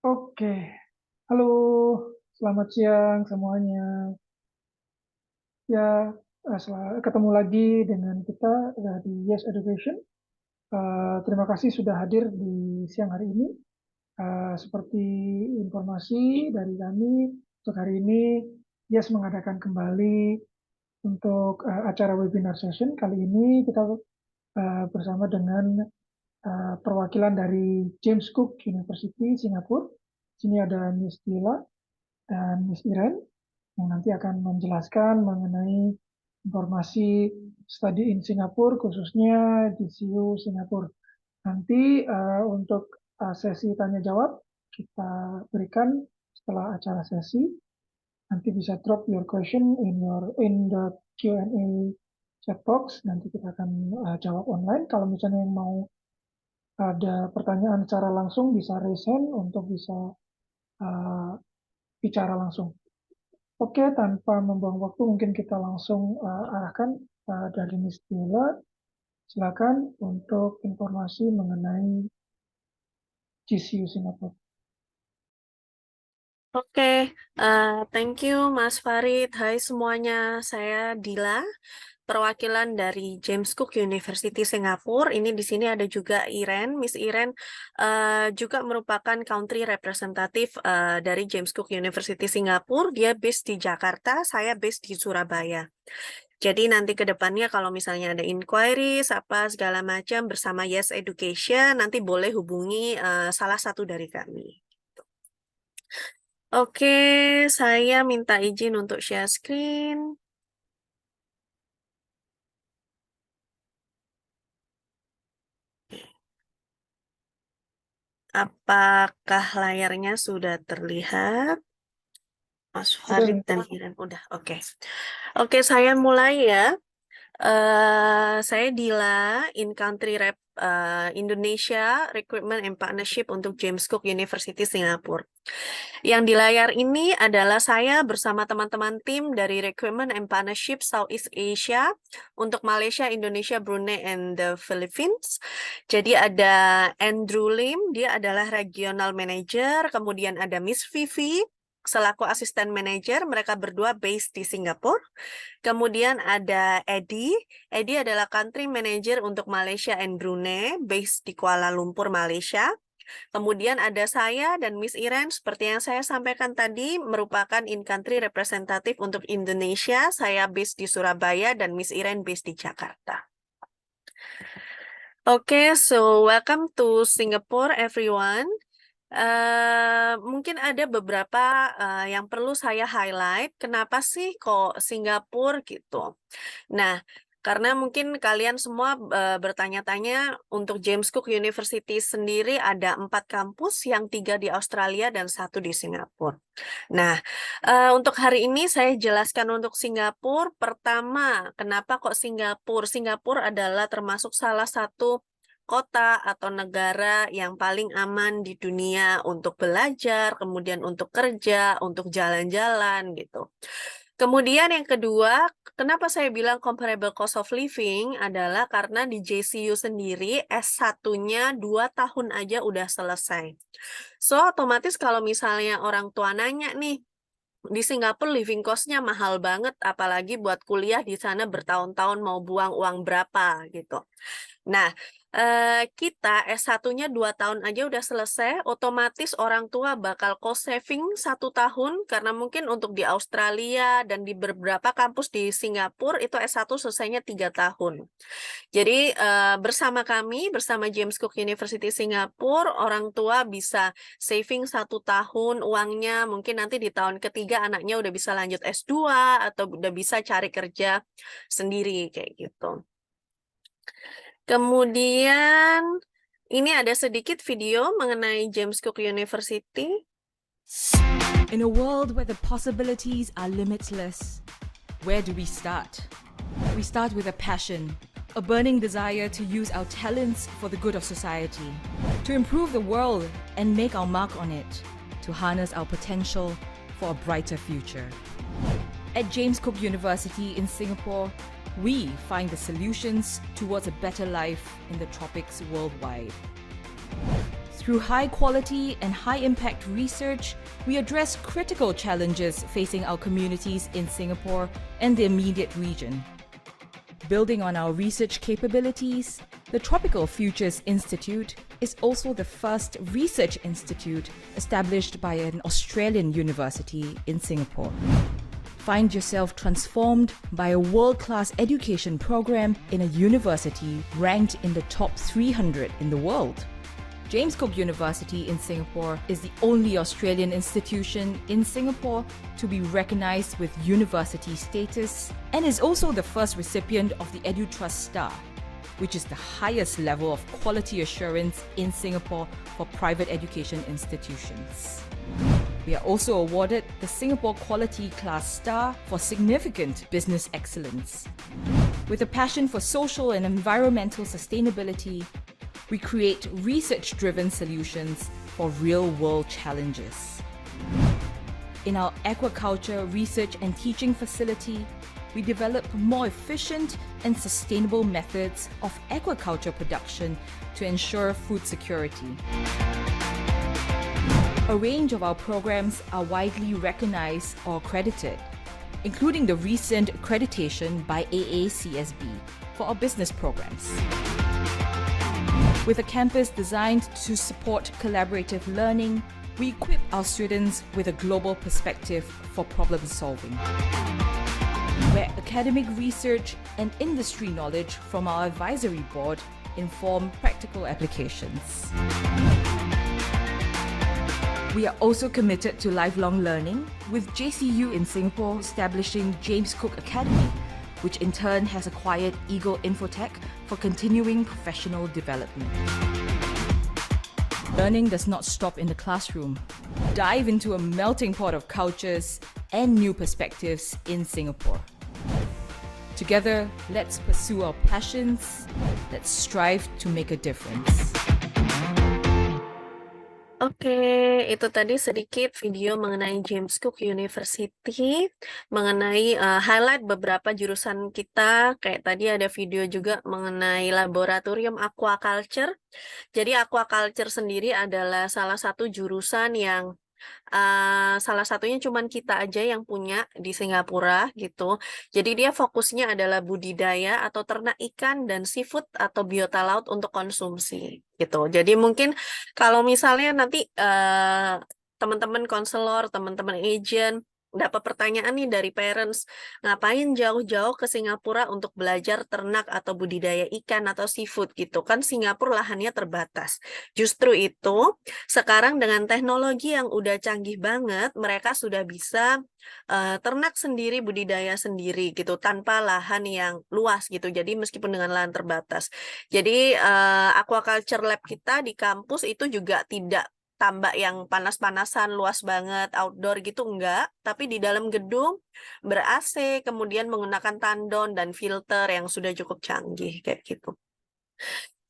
Oke, halo, selamat siang semuanya. Ya, ketemu lagi dengan kita di Yes Education. Terima kasih sudah hadir di siang hari ini. Seperti informasi dari kami, untuk hari ini Yes mengadakan kembali untuk acara webinar session. Kali ini kita bersama dengan perwakilan dari James Cook University Singapura. Sini ada Miss Dila dan Miss Iren yang nanti akan menjelaskan mengenai informasi studi in Singapura, khususnya di CU Singapura. Nanti untuk sesi tanya jawab kita berikan setelah acara sesi. Nanti bisa drop your question in the Q&A chat box. Nanti kita akan jawab online. Kalau misalnya yang mau ada pertanyaan secara langsung bisa raise hand untuk bisa uh, bicara langsung. Oke, tanpa membuang waktu, mungkin kita langsung arahkan dari Miss Dila. Silakan untuk informasi mengenai GCU Singapura. Oke, thank you Mas Farid. Hai semuanya, saya Dila, perwakilan dari James Cook University Singapura. Ini di sini ada juga Iren, Miss Iren juga merupakan country representative dari James Cook University Singapura. Dia based di Jakarta, saya based di Surabaya. Jadi nanti ke depannya kalau misalnya ada inquiries apa segala macam bersama Yes Education, nanti boleh hubungi salah satu dari kami. Oke, saya minta izin untuk share screen. Apakah layarnya sudah terlihat? Mas Sudah, Farid dan Iren, udah. Oke. Oke, saya mulai ya. Saya Dila, in-country rep Indonesia Recruitment and Partnership untuk James Cook University Singapura. Yang di layar ini adalah saya bersama teman-teman tim dari Recruitment and Partnership Southeast Asia untuk Malaysia, Indonesia, Brunei, and the Philippines. Jadi ada Andrew Lim, dia adalah Regional Manager, kemudian ada Miss Vivi, selaku asisten manajer, mereka berdua based di Singapura. Kemudian ada Eddie. Eddie adalah country manager untuk Malaysia and Brunei, based di Kuala Lumpur, Malaysia. Kemudian ada saya dan Miss Iren, seperti yang saya sampaikan tadi, merupakan in-country representative untuk Indonesia. Saya based di Surabaya dan Miss Iren based di Jakarta. Oke, so welcome to Singapore, everyone. Mungkin ada beberapa yang perlu saya highlight. Kenapa sih kok Singapura gitu? Nah, karena mungkin kalian semua bertanya-tanya untuk James Cook University sendiri ada 4 kampus, yang 3 di Australia dan 1 di Singapura. Nah, untuk hari ini saya jelaskan untuk Singapura. Pertama, kenapa kok Singapura? Singapura adalah termasuk salah satu kota atau negara yang paling aman di dunia untuk belajar, kemudian untuk kerja, untuk jalan-jalan gitu. Kemudian yang kedua, kenapa saya bilang comparable cost of living adalah karena di JCU sendiri S1-nya 2 tahun aja udah selesai. So, otomatis kalau misalnya orang tua nanya nih, di Singapura living cost-nya mahal banget, apalagi buat kuliah di sana bertahun-tahun mau buang uang berapa gitu. Nah, kita S1-nya 2 tahun aja udah selesai, otomatis orang tua bakal cost saving 1 tahun, karena mungkin untuk di Australia dan di beberapa kampus di Singapura itu S1 selesainya 3 tahun. Jadi bersama kami, bersama James Cook University Singapura, orang tua bisa saving 1 tahun uangnya, mungkin nanti di tahun ketiga anaknya udah bisa lanjut S2 atau udah bisa cari kerja sendiri kayak gitu. Kemudian ini ada sedikit video mengenai James Cook University. In a world where the possibilities are limitless, where do we start? We start with a passion, a burning desire to use our talents for the good of society, to improve the world and make our mark on it, to harness our potential for a brighter future. At James Cook University in Singapore, we find the solutions towards a better life in the tropics worldwide. Through high quality and high impact research, we address critical challenges facing our communities in Singapore and the immediate region. Building on our research capabilities, the Tropical Futures Institute is also the first research institute established by an Australian university in Singapore. Find yourself transformed by a world-class education program in a university ranked in the top 300 in the world. James Cook University in Singapore is the only Australian institution in Singapore to be recognised with university status and is also the first recipient of the EduTrust Star, which is the highest level of quality assurance in Singapore for private education institutions. We are also awarded the Singapore Quality Class Star for significant business excellence. With a passion for social and environmental sustainability, we create research-driven solutions for real-world challenges. In our aquaculture research and teaching facility, we develop more efficient and sustainable methods of aquaculture production to ensure food security. A range of our programs are widely recognized or accredited, including the recent accreditation by AACSB for our business programs. With a campus designed to support collaborative learning, we equip our students with a global perspective for problem solving, where academic research and industry knowledge from our advisory board inform practical applications. We are also committed to lifelong learning, with JCU in Singapore establishing James Cook Academy, which in turn has acquired Eagle Infotech for continuing professional development. Learning does not stop in the classroom. Dive into a melting pot of cultures and new perspectives in Singapore. Together, let's pursue our passions. Let's strive to make a difference. Oke, itu tadi sedikit video mengenai James Cook University, mengenai highlight beberapa jurusan kita. Kayak tadi ada video juga mengenai laboratorium aquaculture. Jadi aquaculture sendiri adalah salah satu jurusan yang salah satunya cuman kita aja yang punya di Singapura gitu. Jadi dia fokusnya adalah budidaya atau ternak ikan dan seafood atau biota laut untuk konsumsi gitu. Jadi mungkin kalau misalnya nanti teman-teman konselor, teman-teman agent dapat pertanyaan nih dari parents, ngapain jauh-jauh ke Singapura untuk belajar ternak atau budidaya ikan atau seafood gitu kan, Singapura lahannya terbatas. Justru itu sekarang dengan teknologi yang udah canggih banget, mereka sudah bisa ternak sendiri, budidaya sendiri gitu tanpa lahan yang luas gitu. Jadi meskipun dengan lahan terbatas. Jadi aquaculture lab kita di kampus itu juga tidak tambak yang panas-panasan, luas banget, outdoor gitu enggak, tapi di dalam gedung ber-AC, kemudian menggunakan tandon dan filter yang sudah cukup canggih kayak gitu.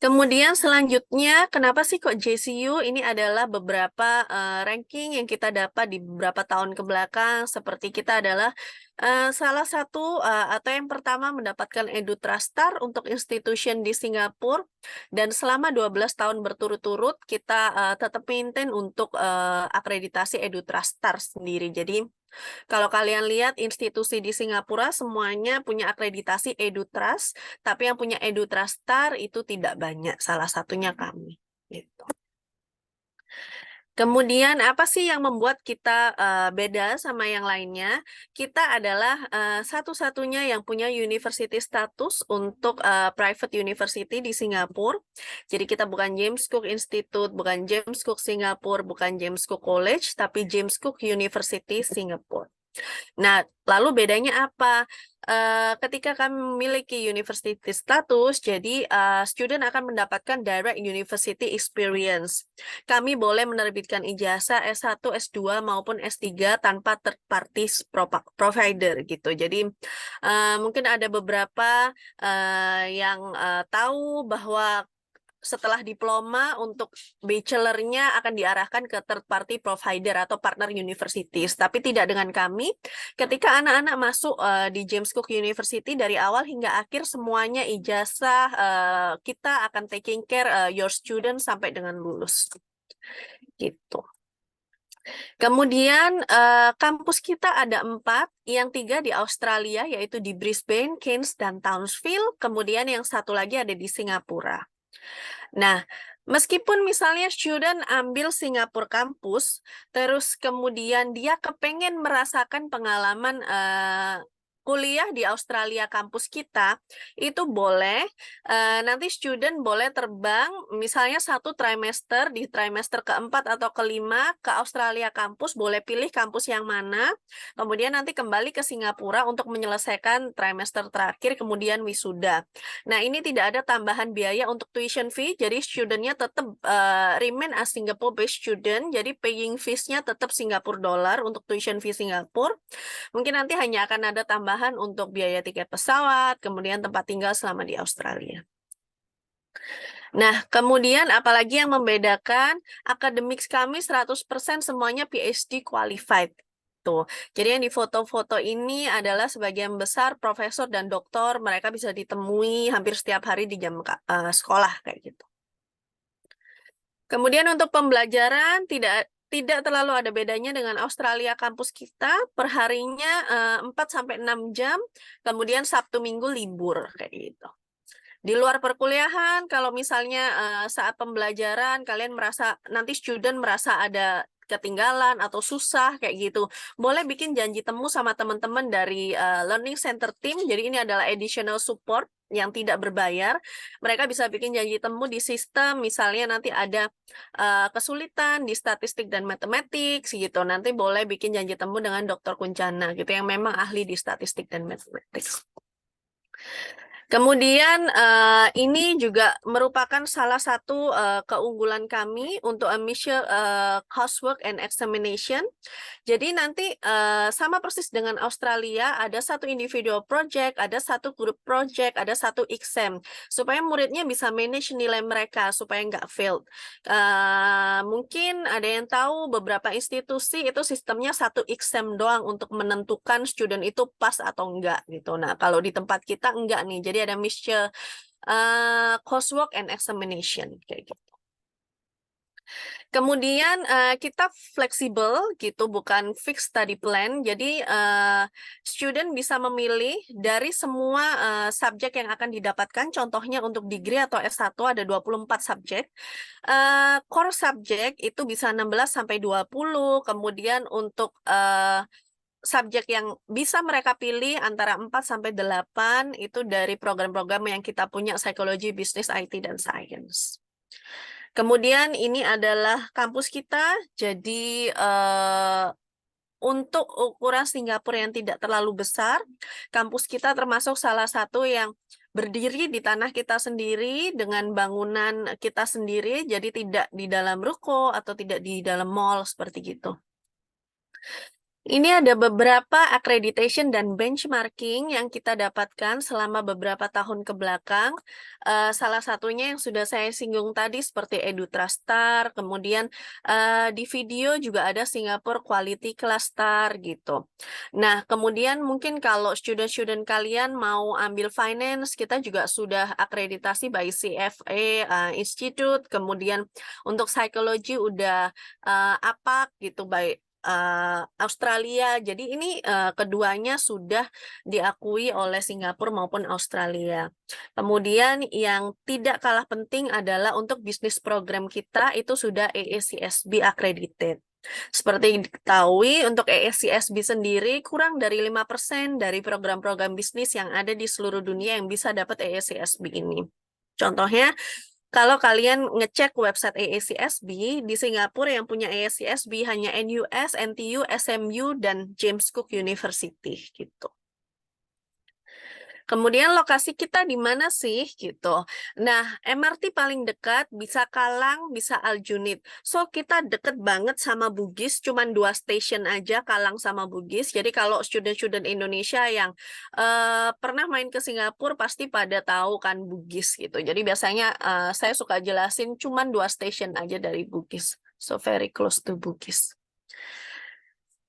Kemudian selanjutnya, kenapa sih kok JCU? Ini adalah beberapa ranking yang kita dapat di beberapa tahun ke belakang, seperti kita adalah salah satu atau yang pertama mendapatkan EduTrust Star untuk institution di Singapura, dan selama 12 tahun berturut-turut kita tetap maintain untuk akreditasi EduTrust Star sendiri. Jadi kalau kalian lihat institusi di Singapura semuanya punya akreditasi EduTrust, tapi yang punya EduTrust Star itu tidak banyak, salah satunya kami. Gitu. Kemudian apa sih yang membuat kita beda sama yang lainnya? Kita adalah satu-satunya yang punya university status untuk private university di Singapura. Jadi kita bukan James Cook Institute, bukan James Cook Singapore, bukan James Cook College, tapi James Cook University Singapore. Nah, lalu bedanya apa? Ketika kami memiliki university status, jadi student akan mendapatkan direct university experience. Kami boleh menerbitkan ijazah S1, S2 maupun S3 tanpa third party provider gitu. Jadi mungkin ada beberapa yang tahu bahwa setelah diploma untuk bachelor-nya akan diarahkan ke third party provider atau partner universities, tapi tidak dengan kami. Ketika anak-anak masuk di James Cook University dari awal hingga akhir semuanya ijazah kita akan taking care your student sampai dengan lulus. gitu. Kemudian kampus kita ada 4, yang 3 di Australia, yaitu di Brisbane, Cairns, dan Townsville. Kemudian yang satu lagi ada di Singapura. Nah, meskipun misalnya student ambil Singapura kampus, terus kemudian dia kepengen merasakan pengalaman kuliah di Australia kampus kita, itu boleh, nanti student boleh terbang misalnya 1 trimester, di trimester keempat atau kelima ke Australia kampus, boleh pilih kampus yang mana, kemudian nanti kembali ke Singapura untuk menyelesaikan trimester terakhir, kemudian wisuda. Nah, ini tidak ada tambahan biaya untuk tuition fee, jadi studentnya tetap remain as Singapore-based student, jadi paying fees-nya tetap Singapura dollar untuk tuition fee Singapura. Mungkin nanti hanya akan ada tambahan untuk biaya tiket pesawat, kemudian tempat tinggal selama di Australia. Nah, kemudian apalagi yang membedakan, akademik kami 100% semuanya PhD qualified. Tuh. Jadi yang di foto-foto ini adalah sebagian besar profesor dan doktor, mereka bisa ditemui hampir setiap hari di jam sekolah kayak gitu. Kemudian untuk pembelajaran tidak terlalu ada bedanya dengan Australia kampus kita, perharinya 4-6 jam, kemudian Sabtu Minggu libur kayak gitu. Di luar perkuliahan, kalau misalnya saat pembelajaran kalian merasa, nanti student merasa ada ketinggalan atau susah kayak gitu, boleh bikin janji temu sama teman-teman dari Learning Center Team. Jadi ini adalah additional support yang tidak berbayar. Mereka bisa bikin janji temu di sistem, misalnya nanti ada kesulitan di statistik dan matematik gitu. Nanti boleh bikin janji temu dengan Dr. Kuncana gitu yang memang ahli di statistik dan matematik. Kemudian ini juga merupakan salah satu keunggulan kami untuk admission coursework and examination. Jadi nanti sama persis dengan Australia, ada satu individual project, ada satu group project, ada satu exam, supaya muridnya bisa manage nilai mereka supaya nggak failed. Mungkin ada yang tahu beberapa institusi itu sistemnya satu exam doang untuk menentukan student itu pas atau enggak gitu. Nah, kalau di tempat kita enggak nih, jadi ada mixture coursework and examination kayak gitu. Kemudian kita fleksibel gitu, bukan fixed study plan. Jadi student bisa memilih dari semua subjek yang akan didapatkan. Contohnya untuk degree atau S1 ada 24 subjek. Core subjek itu bisa 16-20. Kemudian untuk subjek yang bisa mereka pilih antara 4-8 itu dari program-program yang kita punya, psikologi, bisnis, IT, dan sains. Kemudian ini adalah kampus kita, jadi untuk ukuran Singapura yang tidak terlalu besar, kampus kita termasuk salah satu yang berdiri di tanah kita sendiri dengan bangunan kita sendiri, jadi tidak di dalam ruko atau tidak di dalam mall seperti gitu. Ini ada beberapa accreditation dan benchmarking yang kita dapatkan selama beberapa tahun ke belakang. Salah satunya yang sudah saya singgung tadi seperti EduTruststar, kemudian di video juga ada Singapore Quality Cluster gitu. Nah, kemudian mungkin kalau student-student kalian mau ambil finance, kita juga sudah akreditasi by CFA Institute, kemudian untuk psikologi udah APAC gitu by Australia. Jadi ini keduanya sudah diakui oleh Singapura maupun Australia. Kemudian yang tidak kalah penting adalah untuk bisnis program kita itu sudah AACSB accredited. Seperti diketahui, untuk AACSB sendiri kurang dari 5% dari program-program bisnis yang ada di seluruh dunia yang bisa dapat AACSB ini. Contohnya, kalau kalian ngecek website AACSB, di Singapura yang punya AACSB hanya NUS, NTU, SMU, dan James Cook University gitu. Kemudian lokasi kita di mana sih gitu. Nah, MRT paling dekat bisa Kalang, bisa Aljunied. So kita deket banget sama Bugis, cuman 2 stasiun aja Kalang sama Bugis. Jadi kalau student-student Indonesia yang pernah main ke Singapura pasti pada tahu kan Bugis gitu. Jadi biasanya saya suka jelasin cuman 2 stasiun aja dari Bugis. So very close to Bugis.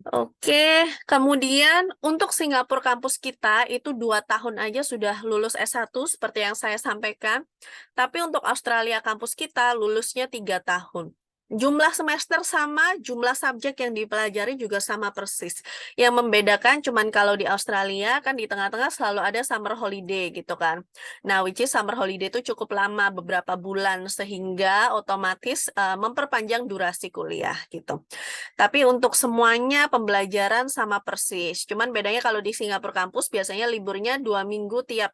Oke, kemudian untuk Singapura kampus kita itu 2 tahun aja sudah lulus S1 seperti yang saya sampaikan. Tapi untuk Australia kampus kita lulusnya 3 tahun. Jumlah semester sama, jumlah subjek yang dipelajari juga sama persis. Yang membedakan cuman kalau di Australia kan di tengah-tengah selalu ada summer holiday gitu kan. Nah, which is summer holiday itu cukup lama, beberapa bulan, sehingga otomatis memperpanjang durasi kuliah gitu. Tapi untuk semuanya pembelajaran sama persis. Cuman bedanya kalau di Singapura kampus biasanya liburnya 2 minggu tiap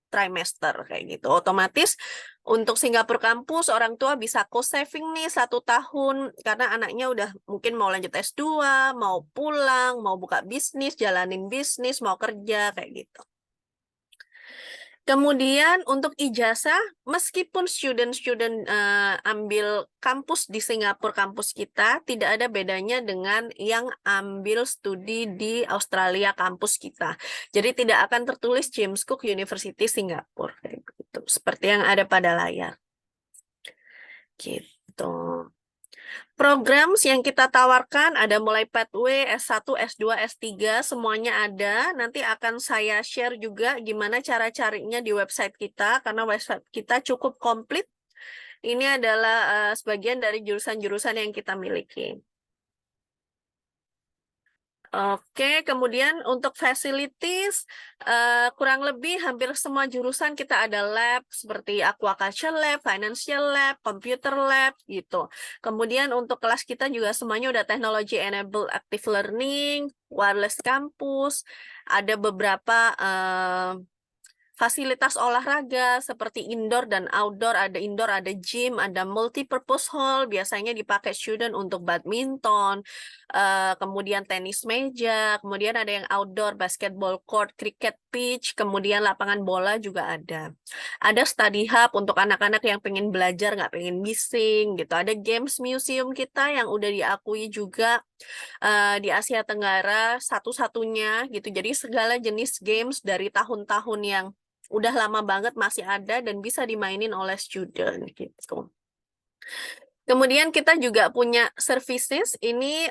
trimester kayak gitu. Otomatis untuk Singapura kampus orang tua bisa cost saving nih 1 tahun karena anaknya udah mungkin mau lanjut S2, mau pulang, mau buka bisnis, jalanin bisnis, mau kerja kayak gitu. Kemudian untuk ijazah, meskipun student-student ambil kampus di Singapura kampus kita, tidak ada bedanya dengan yang ambil studi di Australia kampus kita. Jadi tidak akan tertulis James Cook University Singapura, kayak gitu, seperti yang ada pada layar. Gitu. Program yang kita tawarkan ada mulai pathway, S1, S2, S3, semuanya ada. Nanti akan saya share juga gimana cara carinya di website kita, karena website kita cukup komplit. Ini adalah sebagian dari jurusan-jurusan yang kita miliki. Oke, kemudian untuk facilities, kurang lebih hampir semua jurusan kita ada lab, seperti aquaculture lab, financial lab, computer lab, gitu. Kemudian untuk kelas kita juga semuanya udah technology enabled active learning, wireless campus, ada beberapa fasilitas olahraga seperti indoor dan outdoor, ada indoor, ada gym, ada multi-purpose hall, biasanya dipakai student untuk badminton, kemudian tenis meja, kemudian ada yang outdoor, basketball court, cricket pitch, kemudian lapangan bola juga ada. Ada study hub untuk anak-anak yang pengen belajar, nggak pengen bising, gitu. Ada games museum kita yang udah diakui juga di Asia Tenggara satu-satunya, gitu. Jadi segala jenis games dari tahun-tahun yang udah lama banget masih ada dan bisa dimainin oleh student gitu. Kemudian kita juga punya services ini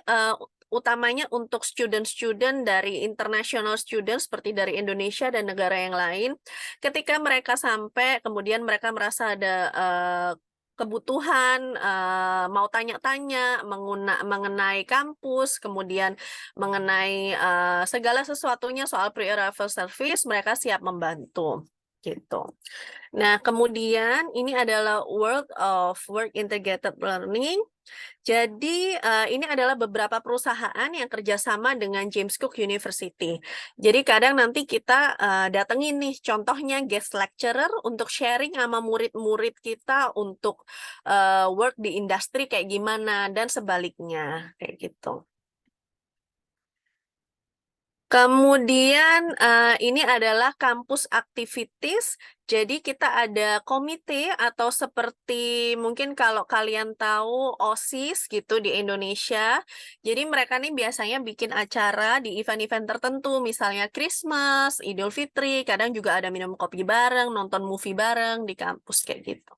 utamanya untuk student-student dari international student seperti dari Indonesia dan negara yang lain. Ketika mereka sampai, kemudian mereka merasa ada kebutuhan, mau tanya-tanya mengenai kampus, kemudian mengenai segala sesuatunya soal pre-arrival service, mereka siap membantu gitu. Nah, kemudian ini adalah World of Work Integrated Learning. Jadi ini adalah beberapa perusahaan yang kerjasama dengan James Cook University. Jadi kadang nanti kita datengin nih contohnya guest lecturer untuk sharing sama murid-murid kita untuk work di industri kayak gimana dan sebaliknya kayak gitu. Kemudian ini adalah kampus activities. Jadi kita ada komite atau seperti mungkin kalau kalian tahu OSIS gitu di Indonesia. Jadi mereka nih biasanya bikin acara di event-event tertentu, misalnya Christmas, Idul Fitri, kadang juga ada minum kopi bareng, nonton movie bareng di kampus kayak gitu.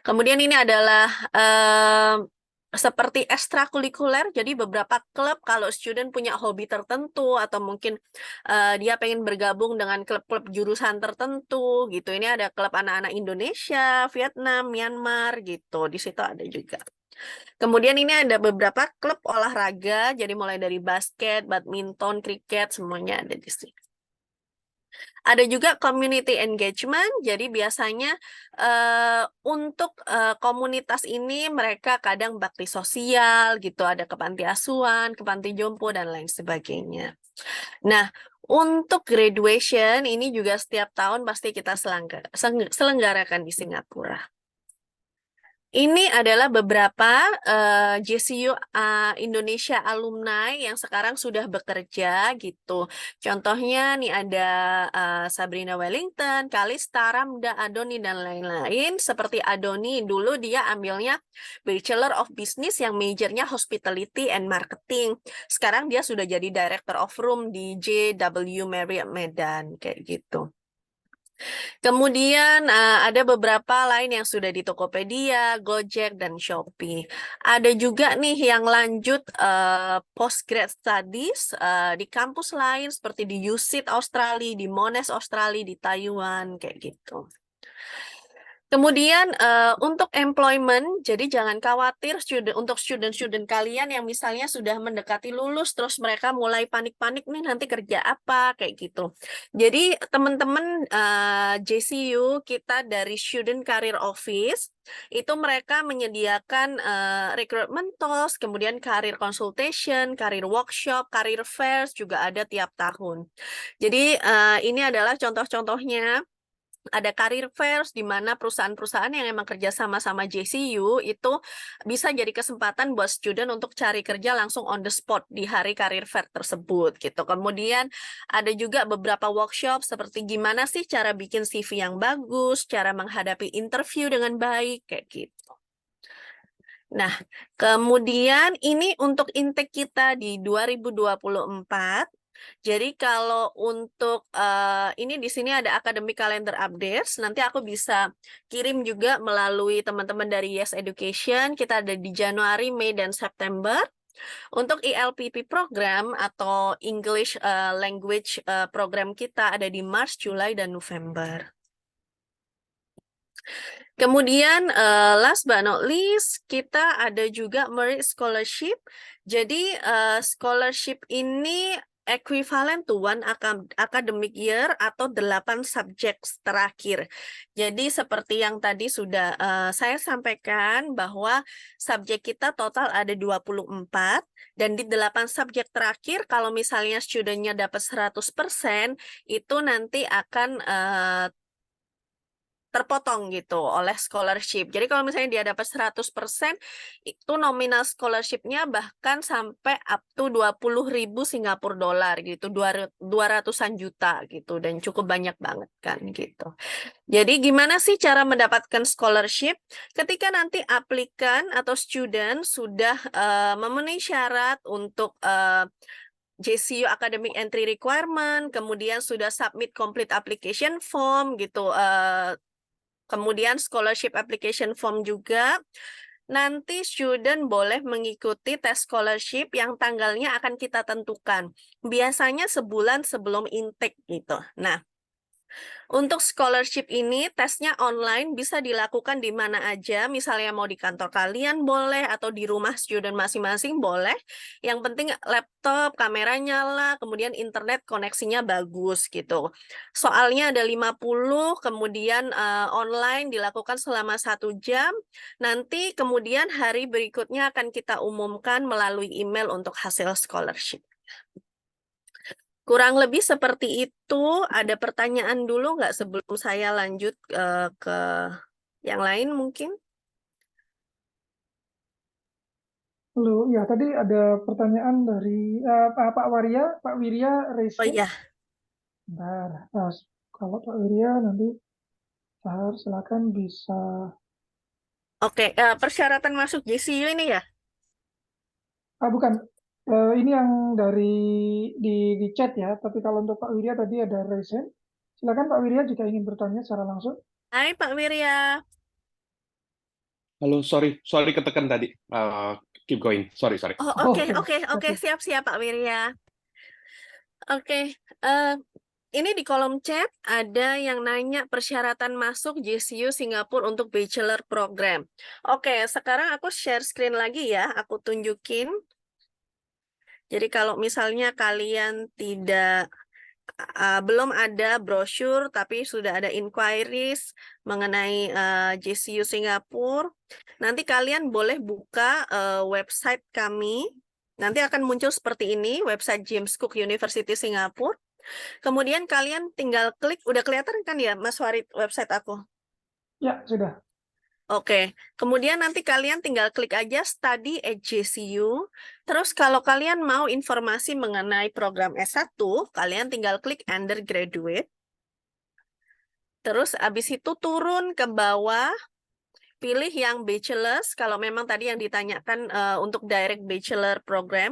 Kemudian ini adalah seperti ekstrakurikuler, jadi beberapa klub kalau student punya hobi tertentu atau mungkin dia pengen bergabung dengan klub-klub jurusan tertentu gitu. Ini ada klub anak-anak Indonesia, Vietnam, Myanmar gitu. Di situ ada juga. Kemudian ini ada beberapa klub olahraga, jadi mulai dari basket, badminton, kriket, semuanya ada di sini. Ada juga community engagement, jadi biasanya untuk komunitas ini mereka kadang bakti sosial gitu, ada ke panti asuhan, ke panti jompo, dan lain sebagainya. Nah, untuk graduation ini juga setiap tahun pasti kita selenggarakan di Singapura. Ini adalah beberapa JCU Indonesia alumni yang sekarang sudah bekerja gitu. Contohnya nih ada Sabrina Wellington, Kalista, Ramda, Adoni, dan lain-lain. Seperti Adoni, dulu dia ambilnya Bachelor of Business yang majornya Hospitality and Marketing. Sekarang dia sudah jadi Director of Room di JW Marriott Medan, kayak gitu. Kemudian ada beberapa lain yang sudah di Tokopedia, Gojek, dan Shopee. Ada juga nih yang lanjut postgrad studies di kampus lain seperti di USyd Australia, di Monash Australia, di Taiwan, kayak gitu. Kemudian untuk employment, jadi jangan khawatir untuk student-student kalian yang misalnya sudah mendekati lulus, terus mereka mulai panik-panik nih nanti kerja apa, kayak gitu. Jadi teman-teman JCU kita dari Student Career Office, itu mereka menyediakan recruitment talks, kemudian career consultation, career workshop, career fairs juga ada tiap tahun. Jadi ini adalah contoh-contohnya. Ada career fairs di mana perusahaan-perusahaan yang emang kerja sama JCU itu bisa jadi kesempatan buat student untuk cari kerja langsung on the spot di hari career fair tersebut gitu. Kemudian ada juga beberapa workshop seperti gimana sih cara bikin CV yang bagus, cara menghadapi interview dengan baik kayak gitu. Nah, kemudian ini untuk intake kita di 2024. Jadi kalau untuk ini di sini ada academic calendar updates, nanti aku bisa kirim juga melalui teman-teman dari Yes Education. Kita ada di Januari, Mei, dan September. Untuk ELPP program atau English Language program kita ada di Maret, Juli, dan November. Kemudian last but not least, kita ada juga Merit Scholarship. Jadi scholarship ini equivalent to one academic year atau 8 subjek terakhir. Jadi seperti yang tadi sudah saya sampaikan bahwa subjek kita total ada 24 dan di 8 subjek terakhir kalau misalnya studentnya dapat 100% itu nanti akan terpotong gitu oleh scholarship. Jadi kalau misalnya dia dapat 100%, itu nominal scholarship-nya bahkan sampai up to 20.000 Singapura dolar gitu, 200-an juta gitu, dan cukup banyak banget kan gitu. Jadi gimana sih cara mendapatkan scholarship? Ketika nanti aplikan atau student sudah memenuhi syarat untuk JCU Academic Entry Requirement, kemudian sudah submit complete application form gitu, kemudian scholarship application form juga. Nanti student boleh mengikuti tes scholarship yang tanggalnya akan kita tentukan. Biasanya sebulan sebelum intake gitu. Nah, untuk scholarship ini tesnya online bisa dilakukan di mana aja, misalnya mau di kantor kalian boleh atau di rumah student masing-masing boleh. Yang penting laptop, kamera nyala, kemudian internet koneksinya bagus gitu. Soalnya ada 50, kemudian online dilakukan selama 1 jam. Nanti kemudian hari berikutnya akan kita umumkan melalui email untuk hasil scholarship. Kurang lebih seperti itu. Ada pertanyaan dulu nggak sebelum saya lanjut ke yang lain mungkin? Halo, ya tadi ada pertanyaan dari Pak Wirya raise Oh hand. iya, Bentar, kalau Pak Wirya nanti silakan bisa. oke. Persyaratan masuk JCU ini ya? Bukan, ini yang dari di chat ya. Tapi kalau untuk Pak Wirya tadi ada raise hand. Silakan Pak Wirya jika ingin bertanya secara langsung. Hai Pak Wirya. Halo, sorry ketekan tadi. Keep going. Sorry. Oh oke, siap Pak Wirya. Oke, ini di kolom chat ada yang nanya persyaratan masuk JCU Singapura untuk bachelor program. Oke, sekarang aku share screen lagi ya, aku tunjukin. Jadi kalau misalnya kalian belum ada brosur tapi sudah ada inquiries mengenai JCU Singapura, nanti kalian boleh buka website kami. Nanti akan muncul seperti ini, website James Cook University Singapura. Kemudian kalian tinggal klik, udah kelihatan kan ya Mas Warid website aku? Ya, sudah. Oke, kemudian nanti kalian tinggal klik aja Study at JCU. Terus kalau kalian mau informasi mengenai program S1, kalian tinggal klik Undergraduate. Terus abis itu turun ke bawah, pilih yang Bachelor's, kalau memang tadi yang ditanyakan untuk Direct Bachelor Program.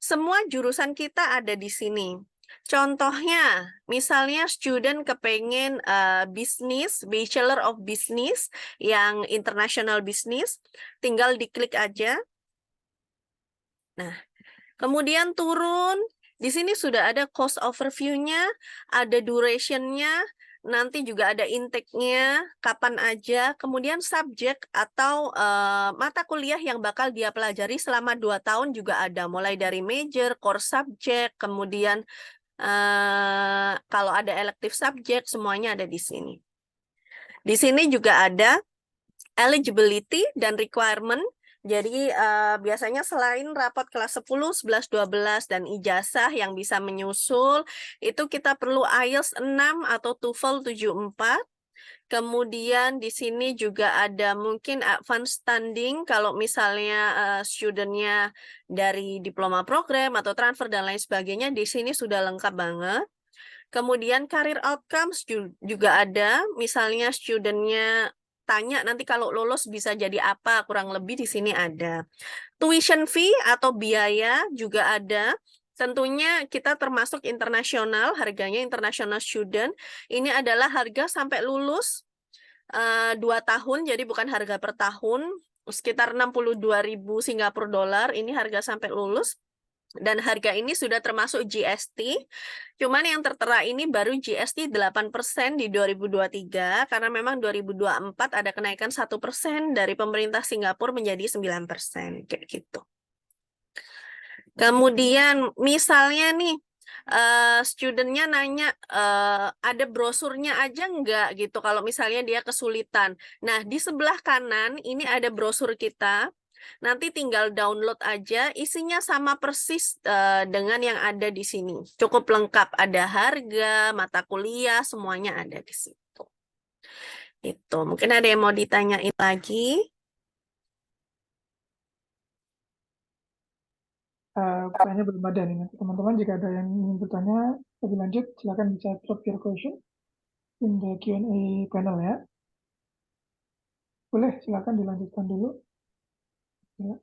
Semua jurusan kita ada di sini. Contohnya, misalnya student kepengen bisnis, Bachelor of Business, yang International Business, tinggal diklik aja. Nah, kemudian turun, di sini sudah ada course overview-nya, ada duration-nya. nanti juga ada intake-nya, kapan aja, kemudian subjek atau mata kuliah yang bakal dia pelajari selama 2 tahun juga ada, mulai dari major, core subject, kemudian kalau ada elective subject, semuanya ada di sini. Di sini juga ada eligibility dan requirement. Jadi biasanya selain rapot kelas 10, 11, 12, dan ijazah yang bisa menyusul, itu kita perlu IELTS 6 atau TOEFL 74. Kemudian di sini juga ada mungkin advanced standing kalau misalnya studentnya dari diploma program atau transfer dan lain sebagainya, di sini sudah lengkap banget. Kemudian career outcomes juga ada, misalnya studentnya tanya nanti kalau lulus bisa jadi apa, kurang lebih di sini ada. Tuition fee atau biaya juga ada. Tentunya kita termasuk internasional, harganya international student. Ini adalah harga sampai lulus 2 tahun, jadi bukan harga per tahun, sekitar 62.000 Singapura dolar, ini harga sampai lulus. Dan harga ini sudah termasuk GST, cuman yang tertera ini baru GST 8% di 2023, karena memang 2024 ada kenaikan 1% dari pemerintah Singapura menjadi 9%, kayak gitu. Kemudian misalnya nih, studentnya nanya, ada brosurnya aja nggak gitu, kalau misalnya dia kesulitan. Nah, di sebelah kanan ini ada brosur kita, nanti tinggal download aja, isinya sama persis dengan yang ada di sini. Cukup lengkap, ada harga, mata kuliah, semuanya ada di situ. Itu, mungkin ada yang mau ditanyain lagi? Kayaknya belum ada nih. Nanti teman-teman jika ada yang ingin bertanya lebih lanjut, silakan bisa drop your question in the Q&A panel ya. Boleh, silakan dilanjutkan dulu. Ya.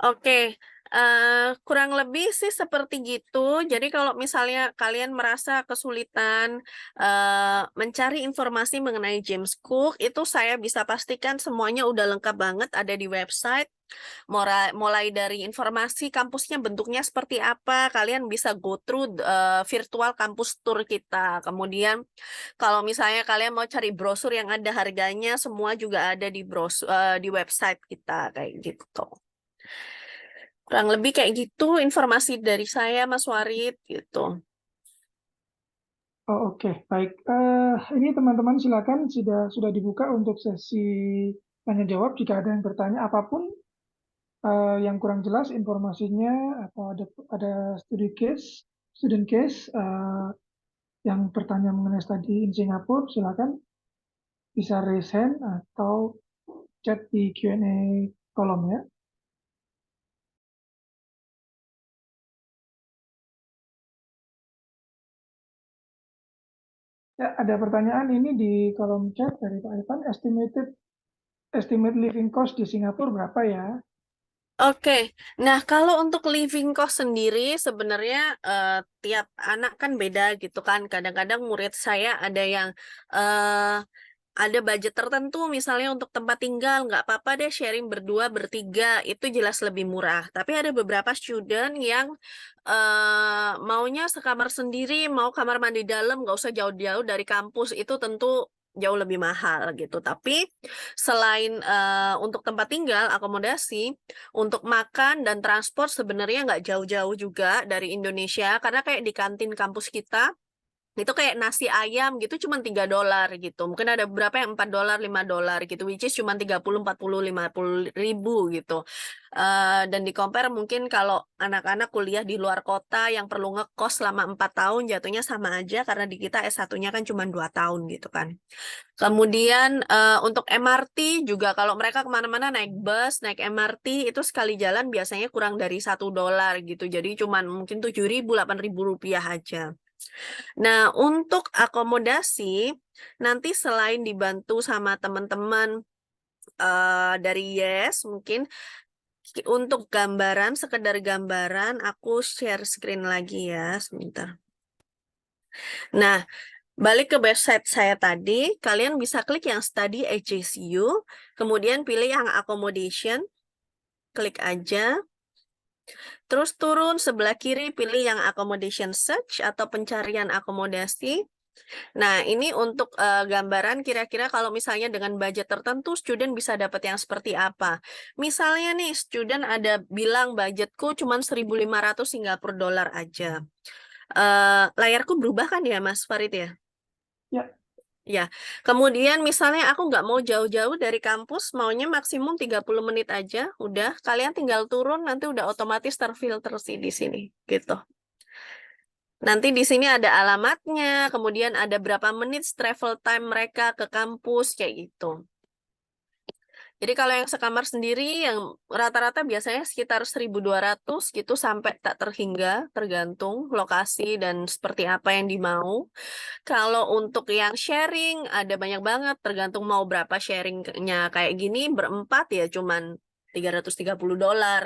Oke, kurang lebih sih seperti gitu. Jadi kalau misalnya kalian merasa kesulitan mencari informasi mengenai James Cook, itu saya bisa pastikan semuanya udah lengkap banget ada di website. Mulai dari informasi kampusnya bentuknya seperti apa, kalian bisa go through virtual kampus tour kita. Kemudian kalau misalnya kalian mau cari brosur yang ada harganya, semua juga ada di di website kita kayak gitu. Kurang lebih kayak gitu informasi dari saya, Mas Warid, gitu. Oh, oke, baik. Ini teman-teman silakan sudah dibuka untuk sesi tanya jawab. Jika ada yang bertanya apapun yang kurang jelas informasinya atau ada student case yang bertanya mengenai studi in Singapura, silakan bisa raise hand atau chat di Q&A kolom ya. Ya, ada pertanyaan ini di kolom chat dari Pak Irfan, estimate living cost di Singapura berapa ya? Oke, nah kalau untuk living cost sendiri sebenarnya tiap anak kan beda gitu kan. Kadang-kadang murid saya ada yang ada budget tertentu, misalnya untuk tempat tinggal, nggak apa-apa deh sharing berdua, bertiga, itu jelas lebih murah. Tapi ada beberapa student yang maunya sekamar sendiri, mau kamar mandi dalam, nggak usah jauh-jauh dari kampus, itu tentu jauh lebih mahal gitu. Tapi selain untuk tempat tinggal, akomodasi, untuk makan dan transport sebenarnya nggak jauh-jauh juga dari Indonesia, karena kayak di kantin kampus kita, itu kayak nasi ayam gitu cuma $3 gitu. Mungkin ada beberapa yang $4, $5 gitu, which is cuma 30, 40, 50 ribu gitu. Dan di compare mungkin kalau anak-anak kuliah di luar kota yang perlu ngekos selama 4 tahun jatuhnya sama aja, karena di kita S1-nya kan cuma 2 tahun gitu kan. Kemudian untuk MRT juga kalau mereka kemana-mana naik bus, naik MRT itu sekali jalan biasanya kurang dari $1 gitu. Jadi cuma mungkin 7.000, 8.000 rupiah aja. Nah, untuk akomodasi, nanti selain dibantu sama teman-teman dari Yes, mungkin untuk gambaran, sekedar gambaran, aku share screen lagi ya, sebentar. Nah, balik ke website saya tadi, kalian bisa klik yang Study at JCU, kemudian pilih yang Accommodation, klik aja. Terus turun sebelah kiri pilih yang accommodation search atau pencarian akomodasi. Nah, ini untuk gambaran kira-kira kalau misalnya dengan budget tertentu, student bisa dapat yang seperti apa. Misalnya nih, student ada bilang budgetku cuma 1.500 Singapura dolar aja. Layarku berubah kan ya, Mas Farid ya? Ya, Ya, kemudian misalnya aku nggak mau jauh-jauh dari kampus, maunya maksimum 30 menit aja, udah, kalian tinggal turun, nanti udah otomatis terfilter sih di sini, gitu. Nanti di sini ada alamatnya, kemudian ada berapa menit travel time mereka ke kampus, kayak gitu. Jadi kalau yang sekamar sendiri, yang rata-rata biasanya sekitar 1.200 gitu sampai tak terhingga, tergantung lokasi dan seperti apa yang dimau. Kalau untuk yang sharing, ada banyak banget, tergantung mau berapa sharingnya. Kayak gini, berempat ya cuman $330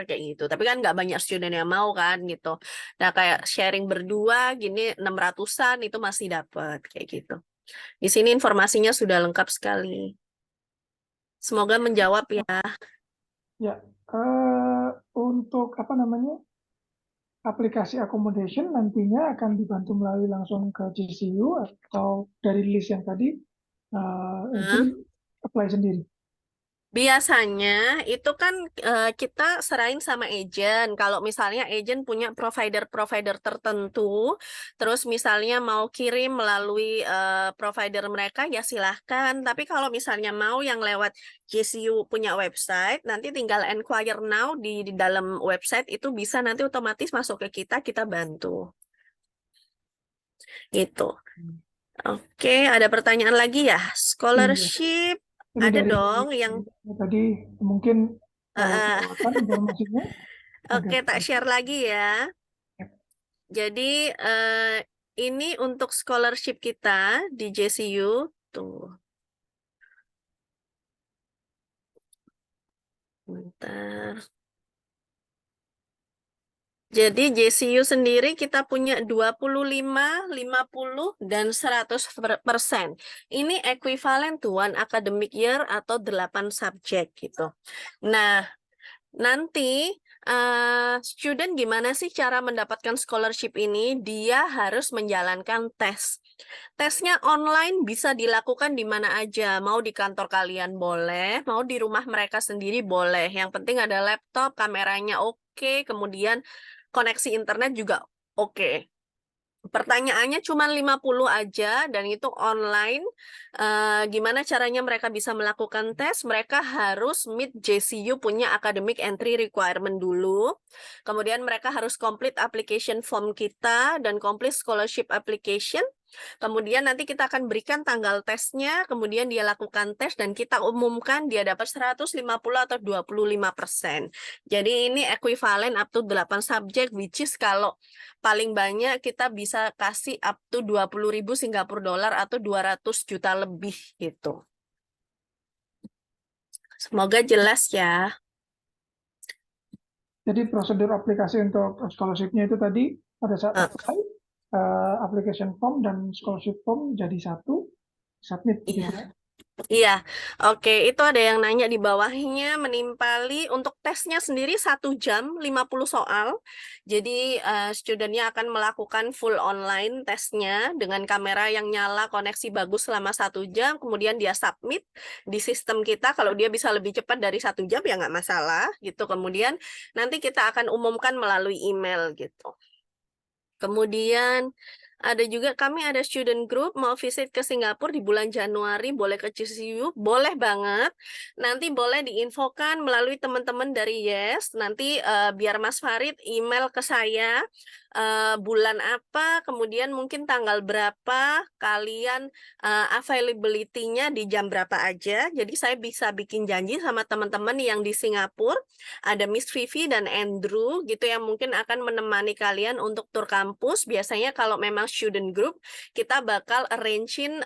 kayak gitu. Tapi kan nggak banyak student yang mau kan gitu. Nah kayak sharing berdua gini 600-an itu masih dapat kayak gitu. Di sini informasinya sudah lengkap sekali. Semoga menjawab ya. ya. Untuk apa namanya aplikasi accommodation nantinya akan dibantu melalui langsung ke GCU atau dari list yang tadi agent apply sendiri. Biasanya itu kan kita serahin sama agent. Kalau misalnya agent punya provider-provider tertentu, terus misalnya mau kirim melalui provider mereka, ya silahkan. Tapi kalau misalnya mau yang lewat GCU punya website, nanti tinggal enquire now di dalam website itu bisa nanti otomatis masuk ke kita bantu. Gitu. Oke, ada pertanyaan lagi ya? Iya. Scholarship, Ini ada dari dong yang... tadi mungkin eh, kelewatan informasinya. Ada Oke, tak share lagi ya. Jadi ini untuk scholarship kita di JCU. Tunggu. Bentar. Jadi JCU sendiri kita punya 25, 50, dan 100%. Ini ekuivalen to one academic year atau 8 subjek gitu. Nah, nanti student gimana sih cara mendapatkan scholarship ini? Dia harus menjalankan tes. Tesnya online bisa dilakukan di mana aja. Mau di kantor kalian boleh, mau di rumah mereka sendiri boleh. Yang penting ada laptop, kameranya oke, kemudian koneksi internet juga oke. Pertanyaannya cuma 50 aja dan itu online. Gimana caranya mereka bisa melakukan tes? Mereka harus meet JCU punya academic entry requirement dulu. Kemudian mereka harus complete application form kita dan complete scholarship application. Kemudian nanti kita akan berikan tanggal tesnya, kemudian dia lakukan tes dan kita umumkan dia dapat 150 atau 25%. Jadi ini ekuivalen up to 8 subjek, which is kalau paling banyak kita bisa kasih up to 20.000 Singapura dolar atau 200 juta lebih gitu. Semoga jelas ya. Jadi prosedur aplikasi untuk scholarship-nya itu tadi pada saat apply, application form dan scholarship form jadi satu, submit gitu Iya. ya. Iya, oke. Itu ada yang nanya di bawahnya, menimpali untuk tesnya sendiri 1 jam 50 soal. Jadi studentnya akan melakukan full online tesnya dengan kamera yang nyala, koneksi bagus selama 1 jam, kemudian dia submit di sistem kita. Kalau dia bisa lebih cepat dari 1 jam ya nggak masalah gitu. Kemudian nanti kita akan umumkan melalui email gitu. Kemudian kami ada student group mau visit ke Singapura di bulan Januari, boleh ke GCU, boleh banget. Nanti boleh diinfokan melalui teman-teman dari Yes. Nanti biar Mas Farid email ke saya bulan apa, kemudian mungkin tanggal berapa, kalian availability-nya di jam berapa aja. Jadi saya bisa bikin janji sama teman-teman yang di Singapura. Ada Miss Vivi dan Andrew gitu yang mungkin akan menemani kalian untuk tur kampus. Biasanya kalau memang student group, kita bakal arrange-in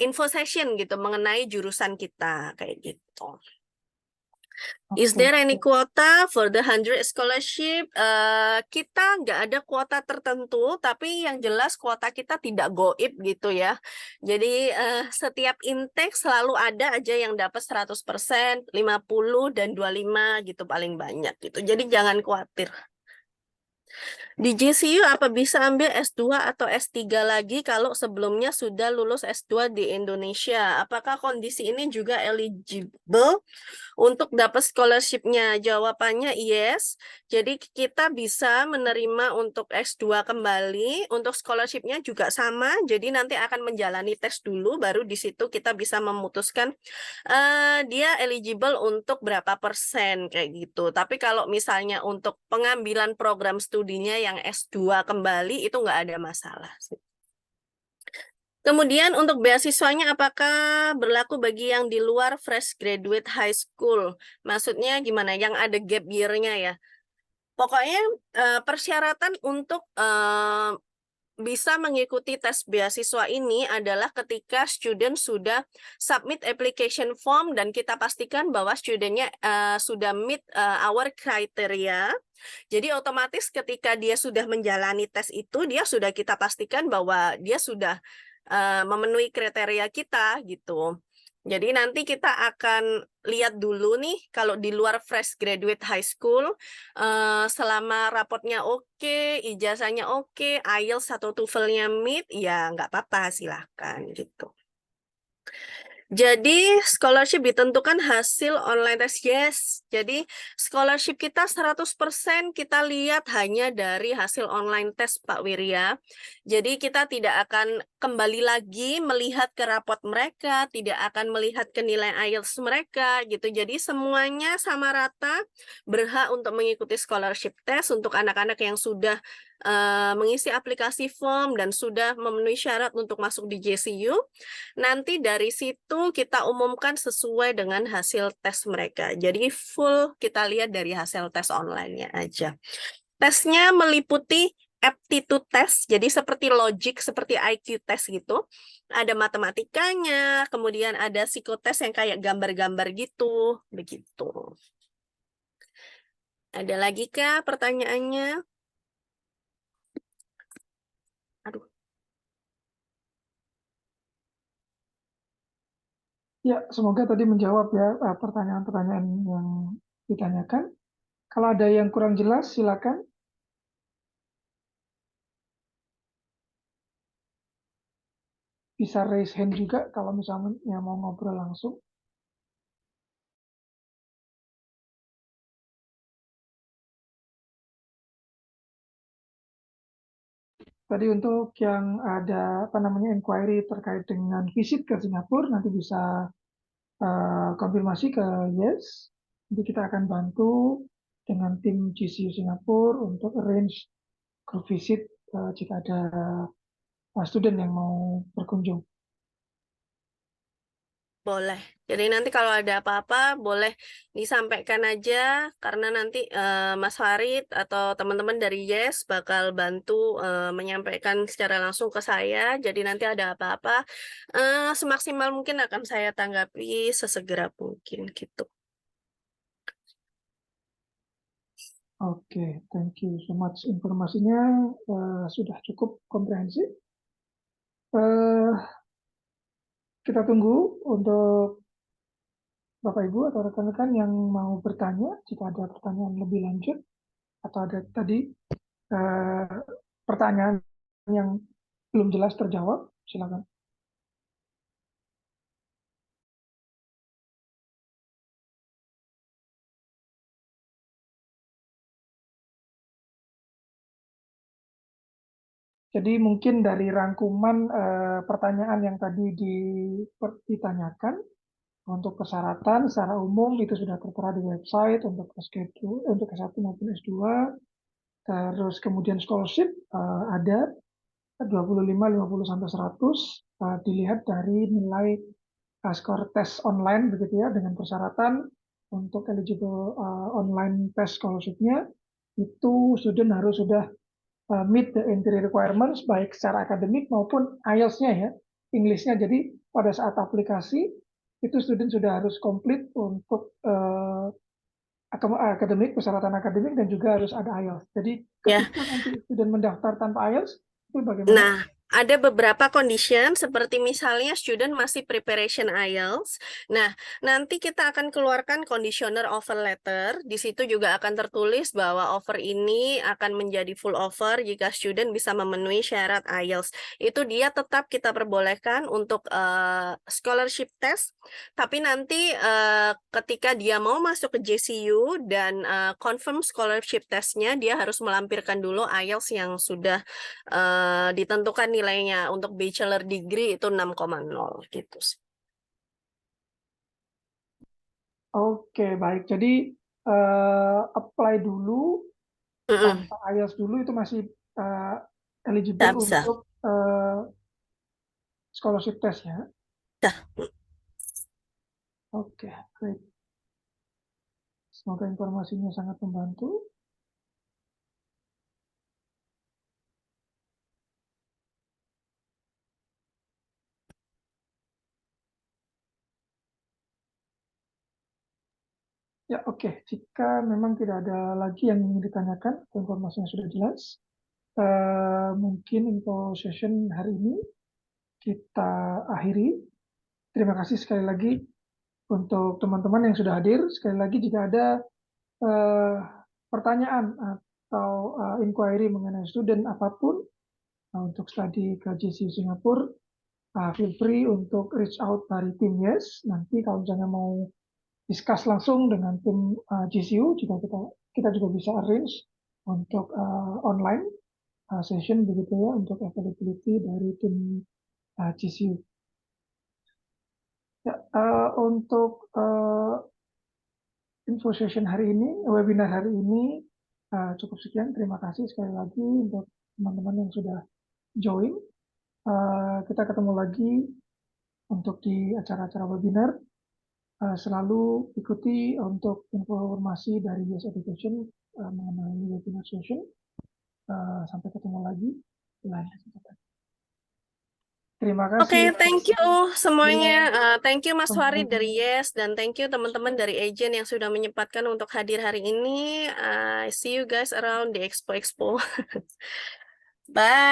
info session gitu mengenai jurusan kita kayak gitu. Is Oke, there any quota for the 100 scholarship? Kita nggak ada kuota tertentu, tapi yang jelas kuota kita tidak goib gitu ya. Jadi setiap intake selalu ada aja yang dapat 100%, 50 dan 25 gitu paling banyak gitu. Jadi jangan khawatir. Di JCU apa bisa ambil S2 atau S3 lagi kalau sebelumnya sudah lulus S2 di Indonesia? Apakah kondisi ini juga eligible untuk dapat scholarship-nya? Jawabannya yes. Jadi kita bisa menerima untuk S2 kembali. Untuk scholarship-nya juga sama. Jadi nanti akan menjalani tes dulu, baru di situ kita bisa memutuskan dia eligible untuk berapa persen kayak gitu. Tapi kalau misalnya untuk pengambilan program studinya yang S2 kembali itu nggak ada masalah. Kemudian untuk beasiswanya apakah berlaku bagi yang di luar fresh graduate high school? Maksudnya gimana? Yang ada gap year-nya ya. Pokoknya persyaratan untuk bisa mengikuti tes beasiswa ini adalah ketika student sudah submit application form dan kita pastikan bahwa studentnya sudah meet our criteria. Jadi otomatis ketika dia sudah menjalani tes itu, dia sudah kita pastikan bahwa dia sudah memenuhi kriteria kita gitu. Jadi nanti kita akan lihat dulu nih kalau di luar fresh graduate high school selama rapotnya oke, ijazahnya oke, IELTS atau TOEFL-nya meet, ya nggak apa-apa silahkan gitu. Jadi scholarship ditentukan hasil online test. Yes. Jadi scholarship kita 100% kita lihat hanya dari hasil online test Pak Wirya. Jadi kita tidak akan kembali lagi melihat ke rapot mereka, tidak akan melihat ke nilai IELTS mereka gitu. Jadi semuanya sama rata berhak untuk mengikuti scholarship test untuk anak-anak yang sudah mengisi aplikasi form dan sudah memenuhi syarat untuk masuk di JCU. Nanti dari situ kita umumkan sesuai dengan hasil tes mereka. Jadi full kita lihat dari hasil tes online-nya aja. Tesnya meliputi aptitude test, jadi seperti logic, seperti IQ test gitu. Ada matematikanya, kemudian ada psikotes yang kayak gambar-gambar gitu, begitu. Ada lagi kah pertanyaannya? Aduh. ya semoga tadi menjawab ya pertanyaan-pertanyaan yang ditanyakan. Kalau ada yang kurang jelas, silakan. Bisa raise hand juga kalau misalnya mau ngobrol langsung. Tadi untuk yang ada inquiry terkait dengan visit ke Singapura, nanti bisa konfirmasi ke Yes. Nanti kita akan bantu dengan tim GCU Singapura untuk arrange group visit jika ada student yang mau berkunjung. Boleh. Jadi nanti kalau ada apa-apa boleh disampaikan aja karena nanti Mas Farid atau teman-teman dari Yes bakal bantu menyampaikan secara langsung ke saya. Jadi nanti ada apa-apa semaksimal mungkin akan saya tanggapi sesegera mungkin gitu. Oke, thank you so much. Informasinya sudah cukup komprehensif. Kita tunggu untuk Bapak Ibu atau rekan-rekan yang mau bertanya, jika ada pertanyaan lebih lanjut atau ada tadi pertanyaan yang belum jelas terjawab, silakan. Jadi mungkin dari rangkuman pertanyaan yang tadi ditanyakan, untuk persyaratan secara umum itu sudah tertera di website untuk S1 maupun S2. Terus kemudian scholarship ada 25, 50 sampai 100 dilihat dari nilai skor tes online begitu ya, dengan persyaratan untuk eligible online test scholarship-nya itu student harus sudah meet the entry requirements baik secara akademik maupun IELTS-nya ya, English-nya. Jadi pada saat aplikasi itu student sudah harus komplit untuk akademik, persyaratan akademik, dan juga harus ada IELTS. Jadi Ya. ketika nanti student mendaftar tanpa IELTS, itu bagaimana? Nah, ada beberapa condition seperti misalnya student masih preparation IELTS. Nah, nanti kita akan keluarkan conditioner offer letter. Di situ juga akan tertulis bahwa offer ini akan menjadi full offer jika student bisa memenuhi syarat IELTS. Itu dia tetap kita perbolehkan untuk scholarship test. Tapi nanti ketika dia mau masuk ke JCU dan confirm scholarship testnya, dia harus melampirkan dulu IELTS yang sudah ditentukan nilainya. Untuk bachelor degree itu 6,0 gitu sih. Oke, baik. Jadi apply dulu tanpa IELTS dulu itu masih eligible Bisa. untuk scholarship test ya. Oke, great. Semoga informasinya sangat membantu. Ya, oke. Jika memang tidak ada lagi yang ingin ditanyakan, informasinya sudah jelas. Mungkin info session hari ini kita akhiri. Terima kasih sekali lagi untuk teman-teman yang sudah hadir. Sekali lagi jika ada pertanyaan atau inquiry mengenai student apapun untuk studi ke JCU Singapura, feel free untuk reach out dari tim YES. Nanti kalau misalnya mau discuss langsung dengan tim JCU, jika kita juga bisa arrange untuk online session begitu ya, untuk availability dari tim JCU. Ya, untuk info session hari ini, webinar hari ini cukup sekian. Terima kasih sekali lagi untuk teman-teman yang sudah join. Kita ketemu lagi untuk di acara-acara webinar. Selalu ikuti untuk informasi dari YES Education mengenai webinar session. Sampai ketemu lagi di lain kesempatan. Terima kasih. Oke, thank you semuanya. Thank you Mas Farid dari YES, dan thank you teman-teman dari agent yang sudah menyempatkan untuk hadir hari ini. See you guys around di Expo. Bye.